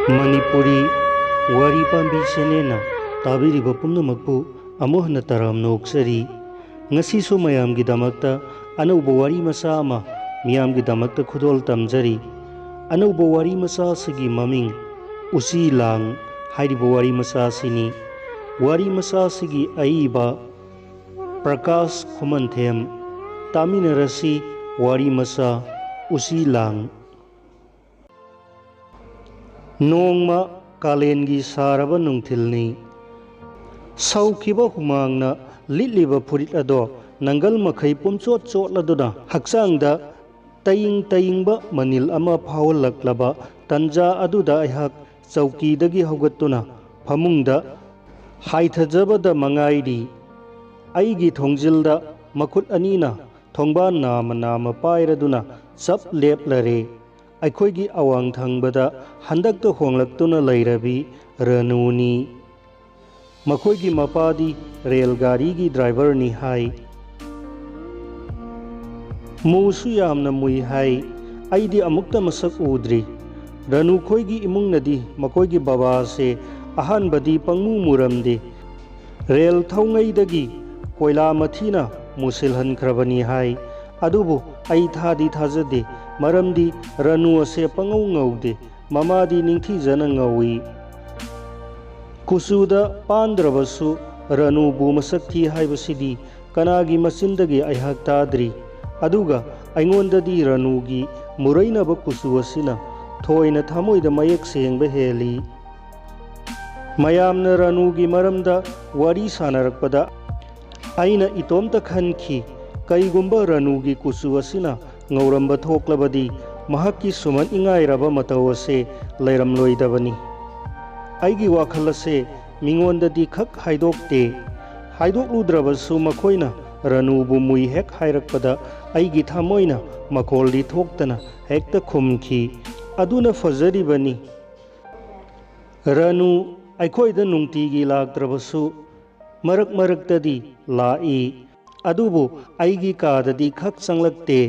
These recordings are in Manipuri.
Manipuri wari pambi senena tabiriba pumnamakpu amuh hana taram noksari ngasi so mayam gidamakta anauba wari masa ama miyam gidamakta khudol tamjari anauba wari masa sigi maming usi lang hairiba wari masa sini wari masa sigi aiba Prakash Khumanthem taminarasi wari masa usi lang Nongma kalengi saraba nungthilni saukiba humangna litliba furit ado nangal makhai pumchot chotladuna haksangda tayingba manil ama phawlaklaba tanja aduda aihak chaukidagi haugattuna phamungda haithajabada mangairi aigi thongjilda makhut anina thongba nama pairaduna chap leplare अखोगी अवांग थंगबदा हंदक होंगलक्तुना लैरबी रनूनी मखोगी मपादी रेलगाड़ी की ड्राइवर नि हाय मूसु यामना मुई हाय आइदी अमुक्ता मसक उद्री रनु खोगी इमुंग नदी मखोगी बाबा से अहान बदी पंगमु मुरमदे रेल थौंगैदगी कोयला मथीना मुसिलहन खरबनी हाय अदुबु आई थादी थाजदे मरमदी रनु असे पंगौ ngौदे ममादी निंथीजना ngौई कुसुदा पांद्रबसु रनु बु मसक्थी हाइबसिदी कनागी मसिंदगी अयहक ताद्री अदुगा अइंगोंददी रनुगी मुरैनब कुसु असिना थोइना थमोइदा मयेक सेंगबे हेली मयामना रनुगी मरमदा वारी सानरकपदा अइना इतोमता खनखी कईगुंबा रनुगी कुसु असिना ngauramb thoklabadi mahakki suman ingairaba matau ase leiramloidabani aigi wakhal ase mingondadi khak haidokte haidokludrabasu makhoina ranubu mui hek hairakpada aigi thamoina makoldi thoktana hekta khumki aduna fazaribani ranu aikhoida nungtigi lakdrabasu maraktadi lai adubu aigi kadadi khak sanglakte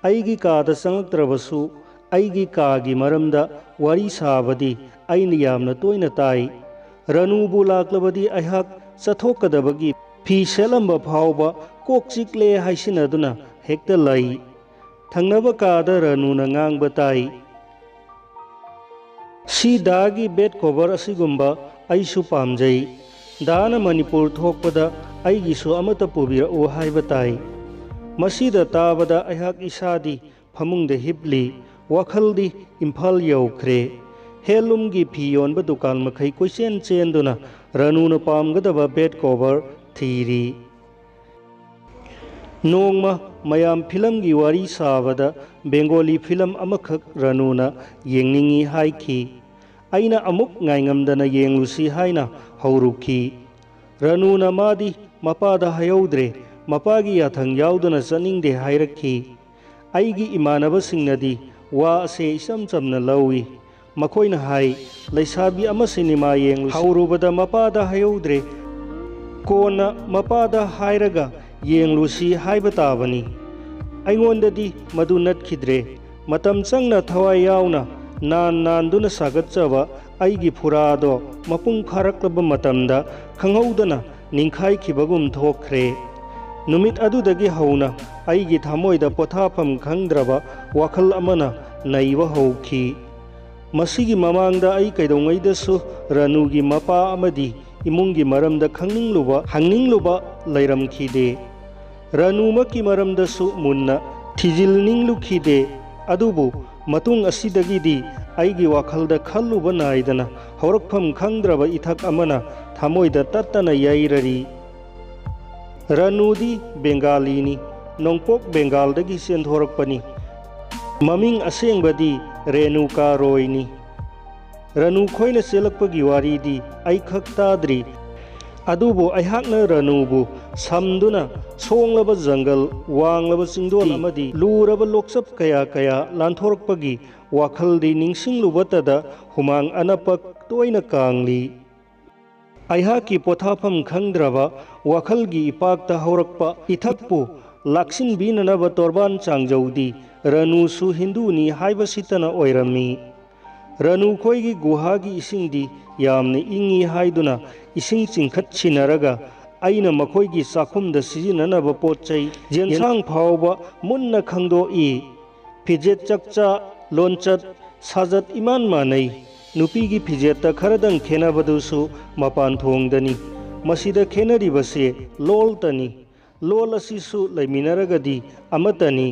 अईगी काद संगत्रबसु अईगी कागी मरमदा वारी साबदी अइन यामना तोइना ताई रनुबु लाक्लबदी अयहक चथोकदबगी फी सेलंब फावबा कोक चिकले हाइसिनदुना हेक्ता लाई थंगनब काद रनुना ngang ताई सी दागी बेड कवर असिगुंबा अइसु पामजई दाना मणिपुर थोकपदा अईगिसु अमता पुबिरओ हाइबा ताई मसीदा ताबदा अयहक इसादी फमुंग हिपली वखलदी इम्फाल यौख्रे हेलुमगी फी योनब दुकान मखै कोइसेन चेंदुना रनुना पामगदब bed cover theory Nongma मयाम film की वारी साबदा बेंगोली फिल्म अमखक रनुना येंगनिंगी हाइखी अइना अमुक ngaingamdana yenglusi haina hauruki रनुना मादी मपादा हयौद्रे मपागी याथंग याउदना चनिंगदे हाइरखी आइगी इमानबसिंगनदी वा असे इसम चमना लौई मखोइना हाई लैसाबी अमा सिनेमा येंगलु हौरुबदा मपादा हयौद्रे कोना मपादा हाइरगा येंगलुसी हाइबताबनी अइंगोंददी मदु नटखिद्रे मतम चंगना थवाई याउना नान सागतचबा आइगी फुरादो मपुंग फारक्लब मतमदा खंगौदना निंखाइखिबगुम थोख्रे नुमित अदुदगी हौना आइगी थामोइदा पोथाफम खंगद्रबा वाखल अमना नैब हौखी मसिगी ममांगदा आई कैदौंगैदसु रनुगी मपा अमदी इमुंगी मरमदा खंगनिंगलुबा हंगनिंगलुबा लैरमखिदे रनुमकी मरमदसु मुन्ना थिजिलनिंगलुखिदे अदुबु मतुंग असिदगिदी आइगी वाखलदा खल्लुबा नाइदना हौरकफम खंगद्रबा इथक अमना थामोइदा तत्तना याइररी रनुदी बेंगालीनी नोंपोक बेंगालदगी सेंथोरकपनी ममिंग असेंगबदी रेणुका रोयनी रनु खोइना सेलकपगी वारीदी आई खक्ताद्री अदुबो अयहाकना रनुबु समदुना सोंगलब जंगल वांगलब चिंगदोल अमदी लूरब लोकसप कया लांथोरकपगी वाखलदी निंगसिंगलुबतदा हुमांग अनपक तोइना कांगली अयहाकी पोथाफम खंगद्रबा वाखलगी इपाकता हौरकपा इथकपु लाक्सिन बीननब तोरबान चांगजौदी रनुसु हिंदूनी हाइबसितना ओइरमी ꯔꯅꯨ ꯈꯣꯏꯒꯤ ꯒꯨꯍꯥꯒꯤ ꯏꯁꯤꯡꯗꯤ ꯌꯥꯝꯅ ꯏꯪꯉꯤ ꯍꯥꯏꯗꯨꯅ ꯏꯁꯤꯡ ꯆꯤꯡꯈꯠꯁꯤꯟꯅꯔꯒ ꯑꯩꯅ ꯃꯈꯣꯏꯒꯤ ꯆꯥꯛꯈꯨꯝꯗ ꯁꯤꯖꯤꯟꯅꯅꯕ ꯄꯣꯠ ꯆꯩ ꯌꯦꯟꯁꯥꯡ ꯐꯥꯎꯕ ꯃꯨꯟꯅ ꯈꯪꯗꯣꯛꯏ꯫ ꯐꯤꯖꯦꯠ ꯆꯛꯆꯥ ꯂꯣꯟꯆꯠ ꯁꯥꯖꯠ ꯏꯃꯥꯟ ꯃꯥꯟꯅꯩ꯫ ꯅꯨꯄꯤꯒꯤ ꯐꯤꯖꯦꯠꯇ ꯈꯔꯗꯪ ꯈꯦꯟꯅꯕꯗꯨꯁꯨ ꯃꯄꯥꯟꯊꯣꯡꯗꯅꯤ꯫ ꯃꯁꯤꯗ ꯈꯦꯟꯅꯔꯤꯕꯁꯦ ꯂꯣꯜꯇꯅꯤ꯫ ꯂꯣꯜ ꯑꯁꯤꯁꯨ ꯂꯩꯃꯤꯟꯅꯔꯒꯗꯤ ꯑꯃꯠꯇꯅꯤ꯫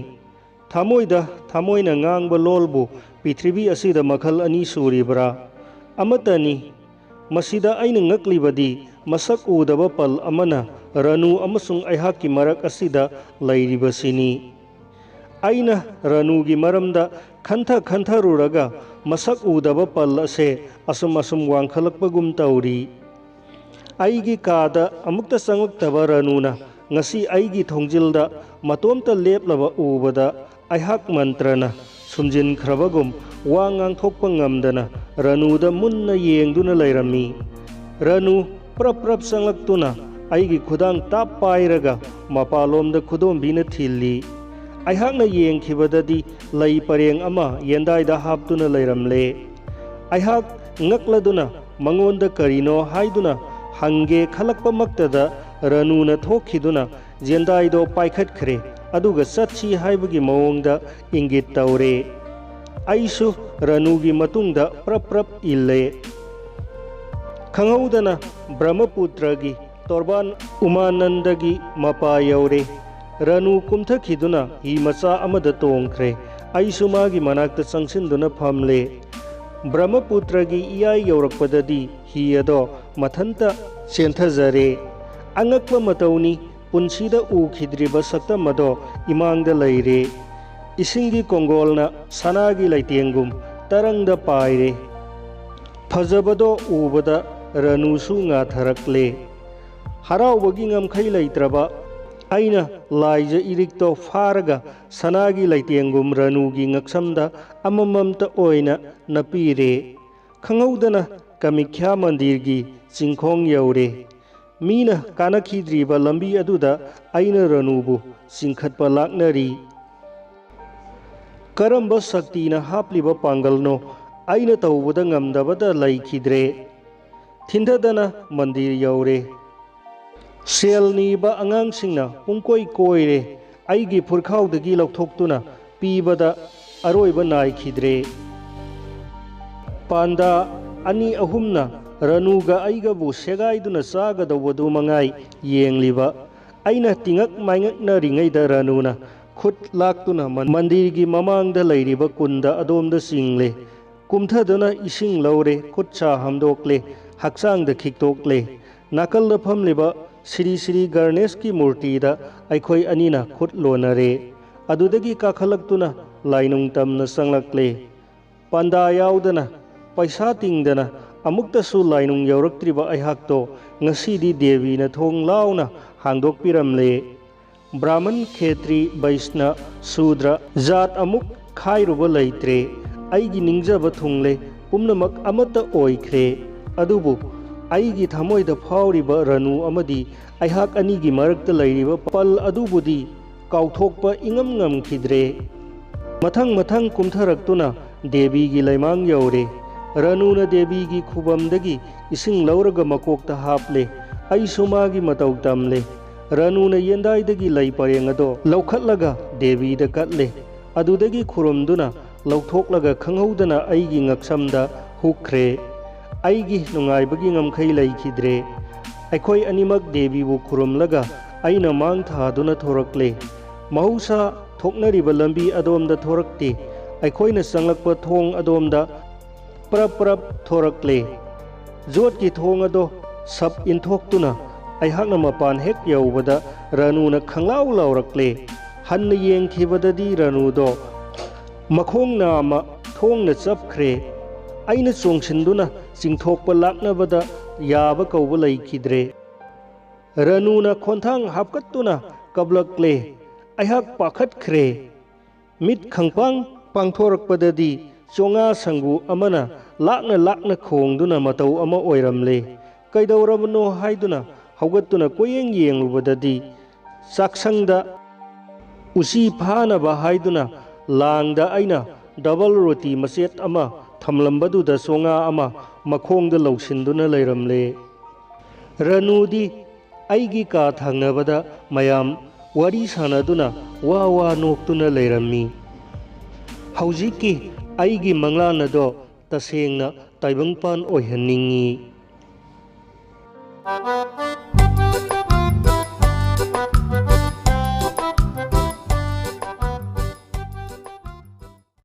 ꯊꯃꯣꯏꯗ ꯊꯃꯣꯏꯅ ꯉꯥꯡꯕ ꯂꯣꯜꯕꯨ ꯄ꯭ꯔꯤꯊꯤꯕꯤ ꯑꯁꯤꯗ ꯃꯈꯜ ꯑꯅꯤ ꯁꯨꯔꯤꯕ꯭ꯔꯥ? ꯑꯃꯠꯇꯅꯤ꯫ ꯃꯁꯤꯗ ꯑꯩꯅ ꯉꯛꯂꯤꯕꯗꯤ ꯃꯁꯛ ꯎꯗꯕ ꯄꯜ ꯑꯃꯅ ꯔꯅꯨ ꯑꯃꯁꯨꯡ ꯑꯩꯍꯥꯛꯀꯤ ꯃꯔꯛ ꯑꯁꯤꯗ ꯂꯩꯔꯤꯕꯁꯤꯅꯤ꯫ ꯑꯩꯅ ꯔꯅꯨꯒꯤ ꯃꯔꯝꯗ ꯈꯟꯊꯔꯨꯔꯒ ꯃꯁꯛ ꯎꯗꯕ ꯄꯜ ꯑꯁꯦ ꯑꯁꯨꯝ ꯋꯥꯡꯈꯠꯂꯛꯄꯒꯨꯝ ꯇꯧꯔꯤ꯫ ꯑꯩꯒꯤ ꯀꯥꯗ ꯑꯃꯨꯛꯇ ꯆꯪꯂꯛꯇꯕ ꯔꯅꯨꯅ ꯉꯁꯤ ꯑꯩꯒꯤ ꯊꯣꯡꯖꯤꯜꯗ ꯃꯇꯣꯝꯇ ꯂꯦꯞꯂꯕ ꯎꯕꯗ ꯑꯩꯍꯥꯛ ꯃꯟꯇ꯭ꯔꯅ ꯁꯨꯝꯖꯤꯟꯈ꯭ꯔꯕꯒꯨꯝ ꯋꯥ ꯉꯥꯡꯊꯣꯛꯄ ꯉꯝꯗꯅ ꯔꯅꯨꯗ ꯃꯨꯟꯅ ꯌꯦꯡꯗꯨꯅ ꯂꯩꯔꯝꯃꯤ꯫ ꯔꯅꯨ ꯄ꯭ꯔꯞ ꯆꯪꯂꯛꯇꯨꯅ ꯑꯩꯒꯤ ꯈꯨꯗꯥꯡ ꯇꯥꯞ ꯄꯥꯏꯔꯒ ꯃꯄꯥꯟꯂꯣꯝꯗ ꯈꯨꯗꯣꯝꯕꯤꯅ ꯊꯤꯜꯂꯤ꯫ ꯑꯩꯍꯥꯛꯅ ꯌꯦꯡꯈꯤꯕꯗꯗꯤ ꯂꯩ ꯄꯔꯦꯡ ꯑꯃ ꯌꯦꯟꯗꯥꯏꯗ ꯍꯥꯞꯇꯨꯅ ꯂꯩꯔꯝꯂꯦ꯫ ꯑꯩꯍꯥꯛ ꯉꯛꯂꯗꯨꯅ ꯃꯉꯣꯟꯗ ꯀꯔꯤꯅꯣ ꯍꯥꯏꯗꯨꯅ ꯍꯪꯒꯦ ꯈꯜꯂꯛꯄꯃꯛꯇꯗ ꯔꯅꯨꯅ ꯊꯣꯛꯈꯤꯗꯨꯅ ꯌꯦꯟꯗꯥꯏꯗꯣ ꯄꯥꯏꯈꯠꯈ꯭ꯔꯦ ꯑꯗꯨꯒ ꯆꯠꯁꯤ ꯍꯥꯏꯕꯒꯤ ꯃꯑꯣꯡꯗ ꯏꯪꯒꯤꯠ ꯇꯧꯔꯦ꯫ ꯑꯩꯁꯨ ꯔꯅꯨꯒꯤ ꯃꯇꯨꯡꯗ ꯄ꯭ꯔꯞ ꯏꯜꯂꯦ꯫ ꯈꯪꯍꯧꯗꯅ ꯕ꯭ꯔꯍ꯭ꯃꯄꯨꯇ꯭ꯔꯒꯤ ꯇꯣꯔꯕꯥꯟ ꯎꯃꯥꯅꯟꯗꯒꯤ ꯃꯄꯥ ꯌꯧꯔꯦ꯫ ꯔꯅꯨ ꯀꯨꯝꯊꯈꯤꯗꯨꯅ ꯍꯤ ꯃꯆꯥ ꯑꯃꯗ ꯇꯣꯡꯈ꯭ꯔꯦ꯫ ꯑꯩꯁꯨ ꯃꯥꯒꯤ ꯃꯅꯥꯛꯇ ꯆꯪꯁꯤꯟꯗꯨꯅ ꯐꯝꯂꯦ꯫ ꯕ꯭ꯔꯍ꯭ꯃꯄꯨꯇ꯭ꯔꯒꯤ ꯏꯌꯥꯏ ꯌꯧꯔꯛꯄꯗꯗꯤ ꯍꯤ ꯑꯗꯣ ꯃꯊꯟꯇ ꯆꯦꯟꯊꯖꯔꯦ꯫ ꯑꯉꯛꯄ ꯃꯇꯧꯅꯤ꯫ ꯄꯨꯟꯁꯤꯗ ꯎꯈꯤꯗ꯭ꯔꯤꯕ ꯁꯛꯇꯝ ꯑꯗꯣ ꯏꯃꯥꯡꯗ ꯂꯩꯔꯦ꯫ ꯏꯁꯤꯡꯒꯤ ꯀꯣꯡꯒꯣꯜꯅ ꯁꯅꯥꯒꯤ ꯂꯩꯇꯦꯡꯒꯨꯝ ꯇꯔꯪꯗ ꯄꯥꯏꯔꯦ꯫ ꯐꯖꯕꯗꯣ ꯎꯕꯗ ꯔꯅꯨꯁꯨ ꯉꯥꯊꯔꯛꯂꯦ꯫ ꯍꯔꯥꯎꯕꯒꯤ ꯉꯝꯈꯩ ꯂꯩꯇ꯭ꯔꯕ ꯑꯩꯅ ꯂꯥꯏꯖ ꯏꯔꯤꯛꯇꯣ ꯐꯥꯔꯒ ꯁꯅꯥꯒꯤ ꯂꯩꯇꯦꯡꯒꯨꯝ ꯔꯅꯨꯒꯤ ꯉꯛꯁꯝꯗ ꯑꯃꯃꯝꯇ ꯑꯣꯏꯅ ꯅꯞꯄꯤꯔꯦ꯫ ꯈꯪꯍꯧꯗꯅ ꯀꯃꯤꯈ꯭ꯌꯥ ꯃꯟꯗꯤꯔꯒꯤ ꯆꯤꯡꯈꯣꯡ ꯌꯧꯔꯦ꯫ ꯃꯤꯅ ꯀꯥꯅꯈꯤꯗ꯭ꯔꯤꯕ ꯂꯝꯕꯤ ꯑꯗꯨꯗ ꯑꯩꯅ ꯔꯅꯨꯕꯨ ꯆꯤꯡꯈꯠꯄ ꯂꯥꯛꯅꯔꯤ꯫ ꯀꯔꯝꯕ ꯁꯛꯇꯤꯅ ꯍꯥꯞꯂꯤꯕ ꯄꯥꯡꯒꯜꯅꯣ ꯑꯩꯅ ꯇꯧꯕꯗ ꯉꯝꯗꯕꯗ ꯂꯩꯈꯤꯗ꯭ꯔꯦ꯫ ꯊꯤꯟꯊꯗꯅ ꯃꯟꯗꯤꯔ ꯌꯧꯔꯦ꯫ ꯁꯦꯜ ꯅꯤꯕ ꯑꯉꯥꯡꯁꯤꯡꯅ ꯄꯨꯡꯀꯣꯏ ꯀꯣꯏꯔꯦ꯫ ꯑꯩꯒꯤ ꯐꯨꯔꯈꯥꯎꯗꯒꯤ ꯂꯧꯊꯣꯛꯇꯨꯅ ꯄꯤꯕꯗ ꯑꯔꯣꯏꯕ ꯅꯥꯏꯈꯤꯗ꯭ꯔꯦ꯫ ꯄꯥꯟꯗꯥ ꯑꯅꯤ ꯑꯍꯨꯝꯅ ꯔꯅꯨꯒ ꯑꯩꯒꯕꯨ ꯁꯦꯒꯥꯏꯗꯨꯅ ꯆꯥꯒꯗꯧꯕꯗꯨ ꯃꯉꯥꯏ ꯌꯦꯡꯂꯤꯕ꯫ ꯑꯩꯅ ꯇꯤꯉꯛ ꯃꯥꯏꯉꯛꯅꯔꯤꯉꯩꯗ ꯔꯅꯨꯅ ꯈꯨꯠ ꯂꯥꯛꯇꯨꯅ ꯃꯟꯗꯤꯔꯒꯤ ꯃꯃꯥꯡꯗ ꯂꯩꯔꯤꯕ ꯀꯨꯟꯗ ꯑꯗꯣꯝꯗ ꯆꯤꯡꯂꯦ꯫ ꯀꯨꯝꯊꯗꯨꯅ ꯏꯁꯤꯡ ꯂꯧꯔꯦ꯫ ꯈꯨꯠ ꯁꯥ ꯍꯥꯝꯗꯣꯛꯂꯦ꯫ ꯍꯛꯆꯥꯡꯗ ꯈꯤꯛꯇꯣꯛꯂꯦ꯫ ꯅꯥꯀꯜꯗ ꯐꯝꯂꯤꯕ ꯁ꯭ꯔꯤ ꯒꯅꯦꯁꯀꯤ ꯃꯨꯔꯇꯤꯗ ꯑꯩꯈꯣꯏ ꯑꯅꯤꯅ ꯈꯨꯠ ꯂꯣꯟꯅꯔꯦ꯫ ꯑꯗꯨꯗꯒꯤ ꯀꯥꯈꯠꯂꯛꯇꯨꯅ ꯂꯥꯏꯅꯨꯡ ꯇꯝꯅ ꯆꯪꯂꯛꯂꯦ꯫ ꯄꯥꯟꯗꯥ ꯌꯥꯎꯗꯅ ꯄꯩꯁꯥ ꯇꯤꯡꯗꯅ ꯑꯃꯨꯛꯇꯁꯨ ꯂꯥꯏꯅꯨꯡ ꯌꯧꯔꯛꯇ꯭ꯔꯤꯕ ꯑꯩꯍꯥꯛꯇꯣ ꯉꯁꯤꯗꯤ ꯗꯦꯕꯤꯅ ꯊꯣꯡ ꯂꯥꯎꯅ ꯍꯥꯡꯗꯣꯛꯄꯤꯔꯝꯂꯦ꯫ ꯕ꯭ꯔꯥꯍ꯭ꯃꯟ ꯈꯦꯇ꯭ꯔꯤ ꯕꯩꯁꯅ ꯁꯨꯗ꯭ꯔ ꯖꯥꯠ ꯑꯃꯨꯛ ꯈꯥꯏꯔꯨꯕ ꯂꯩꯇ꯭ꯔꯦ꯫ ꯑꯩꯒꯤ ꯅꯤꯡꯖꯕ ꯊꯨꯡꯂꯦ꯫ ꯄꯨꯝꯅꯃꯛ ꯑꯃꯠꯇ ꯑꯣꯏꯈ꯭ꯔꯦ꯫ ꯑꯗꯨꯕꯨ ꯑꯩꯒꯤ ꯊꯃꯣꯏꯗ ꯐꯥꯎꯔꯤꯕ ꯔꯅꯨ ꯑꯃꯗꯤ ꯑꯩꯍꯥꯛ ꯑꯅꯤꯒꯤ ꯃꯔꯛꯇ ꯂꯩꯔꯤꯕ ꯄꯜ ꯑꯗꯨꯕꯨꯗꯤ ꯀꯥꯎꯊꯣꯛꯄ ꯏꯉꯝ ꯉꯝꯈꯤꯗ꯭ꯔꯦ꯫ ꯃꯊꯪ ꯀꯨꯝꯊꯔꯛꯇꯨꯅ ꯗꯦꯕꯤꯒꯤ ꯂꯩꯃꯥꯡ ꯌꯧꯔꯦ꯫ ꯔꯅꯨꯅ ꯗꯦꯕꯤꯒꯤ ꯈꯨꯕꯝꯗꯒꯤ ꯏꯁꯤꯡ ꯂꯧꯔꯒ ꯃꯀꯣꯛꯇ ꯍꯥꯞꯂꯦ꯫ ꯑꯩꯁꯨ ꯃꯥꯒꯤ ꯃꯇꯧ ꯇꯝꯂꯦ꯫ ꯔꯅꯨꯅ ꯌꯦꯟꯗꯥꯏꯗꯒꯤ ꯂꯩ ꯄꯔꯦꯡ ꯑꯗꯣ ꯂꯧꯈꯠꯂꯒ ꯗꯦꯕꯤꯗ ꯀꯠꯂꯦ꯫ ꯑꯗꯨꯗꯒꯤ ꯈꯨꯔꯨꯝꯗꯨꯅ ꯂꯧꯊꯣꯛꯂꯒ ꯈꯪꯍꯧꯗꯅ ꯑꯩꯒꯤ ꯉꯛꯁꯝꯗ ꯍꯨꯛꯈ꯭ꯔꯦ꯫ ꯑꯩꯒꯤ ꯅꯨꯡꯉꯥꯏꯕꯒꯤ ꯉꯝꯈꯩ ꯂꯩꯈꯤꯗ꯭ꯔꯦ꯫ ꯑꯩꯈꯣꯏ ꯑꯅꯤꯃꯛ ꯗꯦꯕꯤꯕꯨ ꯈꯨꯔꯨꯝꯂꯒ ꯑꯩꯅ ꯃꯥꯡ ꯊꯥꯗꯨꯅ ꯊꯣꯔꯛꯂꯦ꯫ ꯃꯍꯧꯁꯥ ꯊꯣꯛꯅꯔꯤꯕ ꯂꯝꯕꯤ ꯑꯗꯣꯝꯗ ꯊꯣꯔꯛꯇꯦ꯫ ꯑꯩꯈꯣꯏꯅ ꯆꯪꯂꯛꯄ ꯊꯣꯡ ꯑꯗꯣꯝꯗ ꯄ꯭ꯔꯞ ꯊꯣꯔꯛꯂꯦ꯫ ꯖꯣꯠꯀꯤ ꯊꯣꯡ ꯑꯗꯣ ꯁꯞ ꯏꯟꯊꯣꯛꯇꯨꯅ ꯑꯩꯍꯥꯛꯅ ꯃꯄꯥꯟ ꯍꯦꯛ ꯌꯧꯕꯗ ꯔꯅꯨꯅ ꯈꯪꯂꯥꯎ ꯂꯥꯎꯔꯛꯂꯦ꯫ ꯍꯟꯅ ꯌꯦꯡꯈꯤꯕꯗꯗꯤ ꯔꯅꯨꯗꯣ ꯃꯈꯣꯡ ꯅꯥꯝꯃ ꯊꯣꯡꯅ ꯆꯞꯈ꯭ꯔꯦ꯫ ꯑꯩꯅ ꯆꯣꯡꯁꯤꯟꯗꯨꯅ ꯆꯤꯡꯊꯣꯛꯄ ꯂꯥꯛꯅꯕꯗ ꯌꯥꯕ ꯀꯧꯕ ꯂꯩꯈꯤꯗ꯭ꯔꯦ꯫ ꯔꯅꯨꯅ ꯈꯣꯟꯊꯥꯡ ꯍꯥꯞꯀꯠꯇꯨꯅ ꯀꯞꯂꯛꯂꯦ꯫ ꯑꯩꯍꯥꯛ ꯄꯥꯈꯠꯈ꯭ꯔꯦ꯫ ꯃꯤꯠ ꯈꯪꯄꯥꯡ ꯄꯥꯡꯊꯣꯔꯛꯄꯗꯗꯤ ꯆꯣꯉꯥ ꯁꯪꯒꯨ ꯑꯃꯅ ꯂꯥꯛꯅ ꯈꯣꯡꯗꯨꯅ ꯃꯇꯧ ꯑꯃ ꯑꯣꯏꯔꯝꯂꯦ꯫ ꯀꯩꯗꯧꯔꯕꯅꯣ ꯍꯥꯏꯗꯨꯅ ꯍꯧꯒꯠꯇꯨꯅ ꯀꯣꯏꯌꯦꯡ ꯌꯦꯡꯂꯨꯕꯗꯗꯤ ꯆꯥꯛꯁꯪꯗ ꯎꯆꯤ ꯐꯥꯅꯕ ꯍꯥꯏꯗꯨꯅ ꯂꯥꯡꯗ ꯑꯩꯅ ꯗꯕꯜ ꯔꯣꯇꯤ ꯃꯆꯦꯠ ꯑꯃ ꯊꯝꯂꯝꯕꯗꯨꯗꯁꯨ ꯉꯥ ꯑꯃ ꯃꯈꯣꯡꯗ ꯂꯧꯁꯤꯟꯗꯨꯅ ꯂꯩꯔꯝꯂꯦ꯫ ꯔꯥꯅꯨꯗꯤ ꯑꯩꯒꯤ ꯀꯥ ꯊꯪꯅꯕꯗ ꯃꯌꯥꯝ ꯋꯥꯔꯤ ꯁꯥꯟꯅꯗꯨꯅ ꯋꯥ ꯅꯣꯛꯇꯨꯅ ꯂꯩꯔꯝꯃꯤ꯫ ꯍꯧꯖꯤꯛꯀꯤ ꯑꯩꯒꯤ ꯃꯪꯂꯥꯟ ꯑꯗꯣ ꯇꯁꯦꯡꯅ ꯇꯥꯏꯕꯪꯄꯥꯟ ꯑꯣꯏꯍꯟꯅꯤꯡꯉꯤ꯫